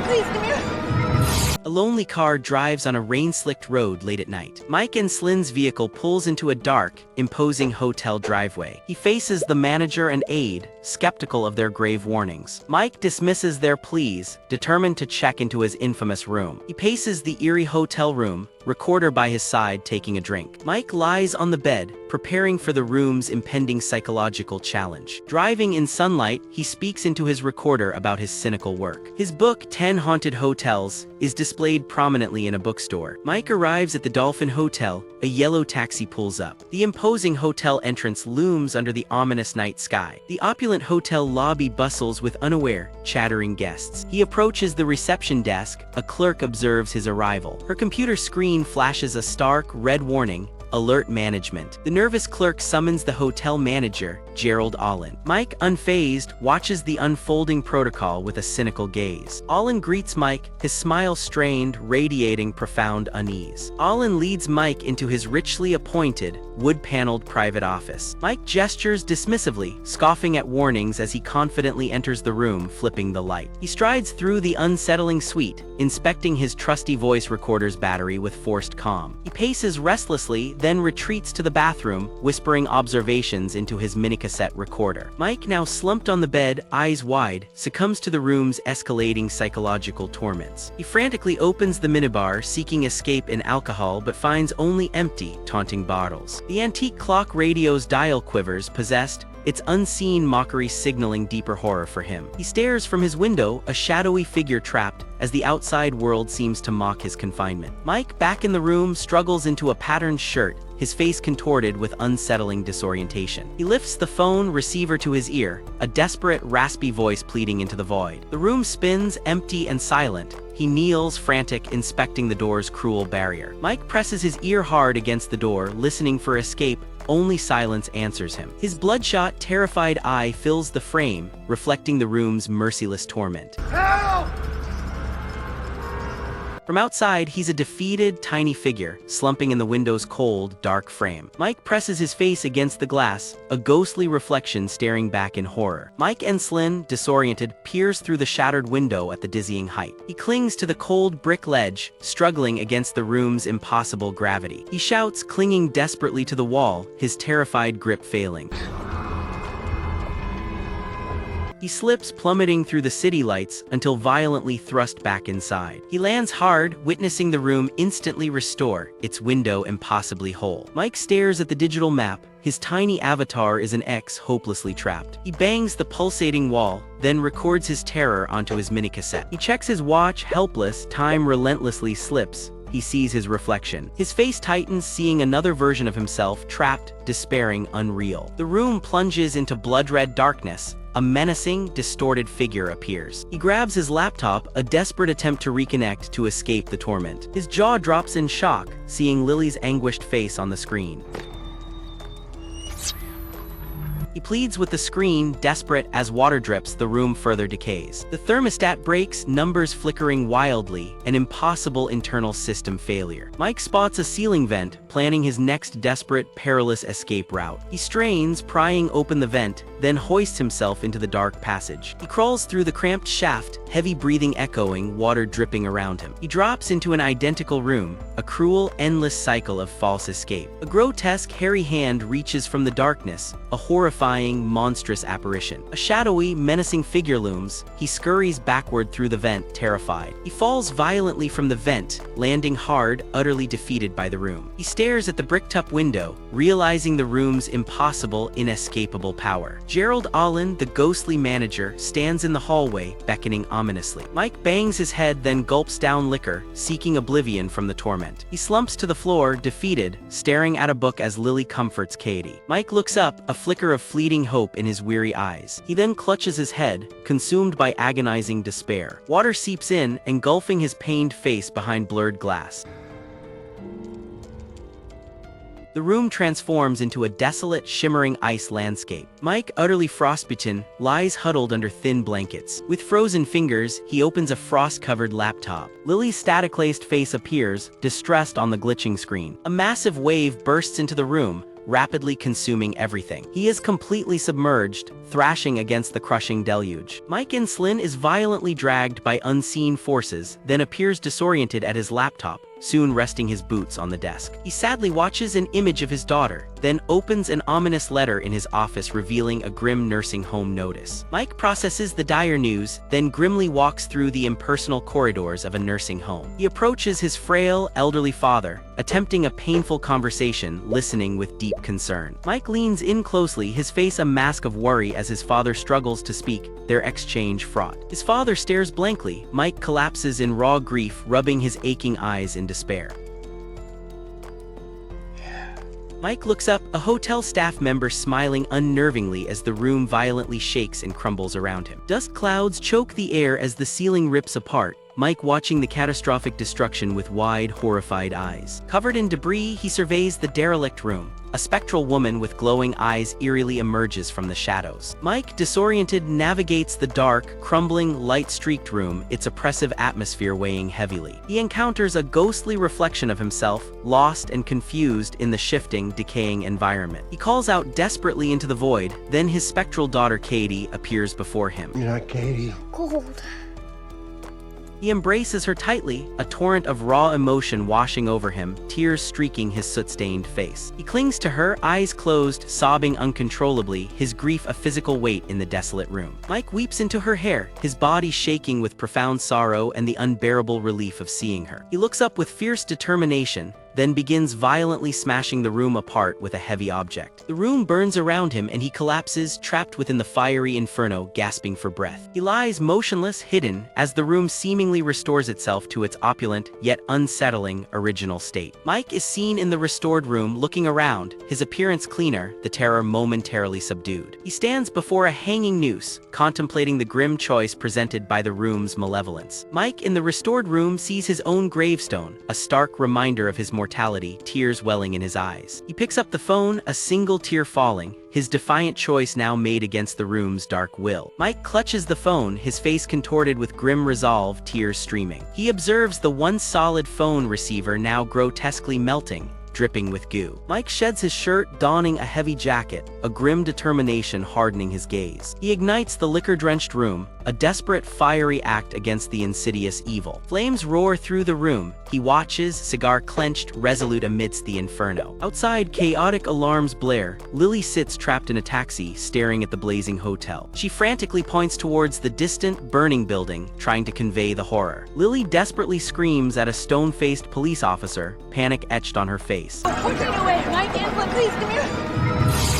Please, come here. A lonely car drives on a rain-slicked road late at night. Mike Enslin's vehicle pulls into a dark, imposing hotel driveway. He faces the manager and aide, skeptical of their grave warnings. Mike dismisses their pleas, determined to check into his infamous room. He paces the eerie hotel room, recorder by his side taking a drink. Mike lies on the bed, preparing for the room's impending psychological challenge. Driving in sunlight, he speaks into his recorder about his cynical work. His book, 10 Haunted Hotels, is displayed prominently in a bookstore. Mike arrives at the Dolphin Hotel. A yellow taxi pulls up. The imposing hotel entrance looms under the ominous night sky. The opulent hotel lobby bustles with unaware, chattering guests. He approaches the reception desk. A clerk observes his arrival. Her computer screen flashes a stark, red warning: Alert Management. The nervous clerk summons the hotel manager, Gerald Allen. Mike, unfazed, watches the unfolding protocol with a cynical gaze. Allen greets Mike, his smile strained, radiating profound unease. Allen leads Mike into his richly appointed, wood-paneled private office. Mike gestures dismissively, scoffing at warnings as he confidently enters the room, flipping the light. He strides through the unsettling suite, inspecting his trusty voice recorder's battery with forced calm. He paces restlessly, then retreats to the bathroom, whispering observations into his mini-cassette recorder. Mike, now slumped on the bed, eyes wide, succumbs to the room's escalating psychological torments. He frantically opens the minibar, seeking escape in alcohol, but finds only empty, taunting bottles. The antique clock radio's dial quivers, possessed, its unseen mockery signaling deeper horror for him. He stares from his window, a shadowy figure trapped, as the outside world seems to mock his confinement. Mike, back in the room, struggles into a patterned shirt, his face contorted with unsettling disorientation. He lifts the phone receiver to his ear, a desperate, raspy voice pleading into the void. The room spins, empty and silent. He kneels, frantic, inspecting the door's cruel barrier. Mike presses his ear hard against the door, listening for escape. Only silence answers him. His bloodshot, terrified eye fills the frame, reflecting the room's merciless torment. Help! From outside, he's a defeated, tiny figure, slumping in the window's cold, dark frame. Mike presses his face against the glass, a ghostly reflection staring back in horror. Mike Enslin, disoriented, peers through the shattered window at the dizzying height. He clings to the cold brick ledge, struggling against the room's impossible gravity. He shouts, clinging desperately to the wall, his terrified grip failing. He slips, plummeting through the city lights until violently thrust back inside. He lands hard, witnessing the room instantly restore, its window impossibly whole. Mike stares at the digital map. His tiny avatar is an X hopelessly trapped. He bangs the pulsating wall, then records his terror onto his mini-cassette. He checks his watch, helpless. Time relentlessly slips. He sees his reflection. His face tightens, seeing another version of himself, trapped, despairing, unreal. The room plunges into blood-red darkness. A menacing, distorted figure appears. He grabs his laptop, a desperate attempt to reconnect to escape the torment. His jaw drops in shock, seeing Lily's anguished face on the screen. He pleads with the screen, desperate. As water drips, the room further decays. The thermostat breaks, numbers flickering wildly, an impossible internal system failure. Mike spots a ceiling vent, planning his next desperate, perilous escape route. He strains, prying open the vent, then hoists himself into the dark passage. He crawls through the cramped shaft, heavy breathing echoing, water dripping around him. He drops into an identical room, a cruel, endless cycle of false escape. A grotesque, hairy hand reaches from the darkness, a horrifying, monstrous apparition. A shadowy, menacing figure looms. He scurries backward through the vent, terrified. He falls violently from the vent, landing hard, utterly defeated by the room. He stares at the bricked-up window, realizing the room's impossible, inescapable power. Gerald Allen, the ghostly manager, stands in the hallway, beckoning ominously. Mike bangs his head, then gulps down liquor, seeking oblivion from the torment. He slumps to the floor, defeated, staring at a book as Lily comforts Katie. Mike looks up, a flicker of fleeting hope in his weary eyes. He then clutches his head, consumed by agonizing despair. Water seeps in, engulfing his pained face behind blurred glass. The room transforms into a desolate, shimmering ice landscape. Mike, utterly frostbitten, lies huddled under thin blankets. With frozen fingers, he opens a frost-covered laptop. Lily's static-laced face appears, distressed on the glitching screen. A massive wave bursts into the room, rapidly consuming everything. He is completely submerged, thrashing against the crushing deluge. Mike Enslin is violently dragged by unseen forces, then appears disoriented at his laptop, soon resting his boots on the desk. He sadly watches an image of his daughter, then opens an ominous letter in his office revealing a grim nursing home notice. Mike processes the dire news, then grimly walks through the impersonal corridors of a nursing home. He approaches his frail, elderly father, attempting a painful conversation, listening with deep concern. Mike leans in closely, his face a mask of worry as his father struggles to speak, their exchange fraught. His father stares blankly. Mike collapses in raw grief, rubbing his aching eyes in despair. Mike looks up, a hotel staff member smiling unnervingly as the room violently shakes and crumbles around him. Dust clouds choke the air as the ceiling rips apart, Mike watching the catastrophic destruction with wide, horrified eyes. Covered in debris, he surveys the derelict room. A spectral woman with glowing eyes eerily emerges from the shadows. Mike, disoriented, navigates the dark, crumbling, light-streaked room, its oppressive atmosphere weighing heavily. He encounters a ghostly reflection of himself, lost and confused in the shifting, decaying environment. He calls out desperately into the void, then his spectral daughter Katie appears before him. You're not Katie. Cold. He embraces her tightly, a torrent of raw emotion washing over him, tears streaking his soot-stained face. He clings to her, eyes closed, sobbing uncontrollably, his grief a physical weight in the desolate room. Mike weeps into her hair, his body shaking with profound sorrow and the unbearable relief of seeing her. He looks up with fierce determination, then begins violently smashing the room apart with a heavy object. The room burns around him and he collapses, trapped within the fiery inferno, gasping for breath. He lies motionless, hidden, as the room seemingly restores itself to its opulent, yet unsettling, original state. Mike is seen in the restored room, looking around, his appearance cleaner, the terror momentarily subdued. He stands before a hanging noose, contemplating the grim choice presented by the room's malevolence. Mike, in the restored room, sees his own gravestone, a stark reminder of his mortality, tears welling in his eyes. He picks up the phone, a single tear falling, his defiant choice now made against the room's dark will. Mike clutches the phone, his face contorted with grim resolve, tears streaming. He observes the once solid phone receiver now grotesquely melting, dripping with goo. Mike sheds his shirt, donning a heavy jacket, a grim determination hardening his gaze. He ignites the liquor-drenched room, a desperate, fiery act against the insidious evil. Flames roar through the room. He watches, cigar clenched, resolute amidst the inferno. Outside, chaotic alarms blare. Lily sits trapped in a taxi, staring at the blazing hotel. She frantically points towards the distant, burning building, trying to convey the horror. Lily desperately screams at a stone-faced police officer, panic etched on her face. Pushing away! Mike Enslin, please come here!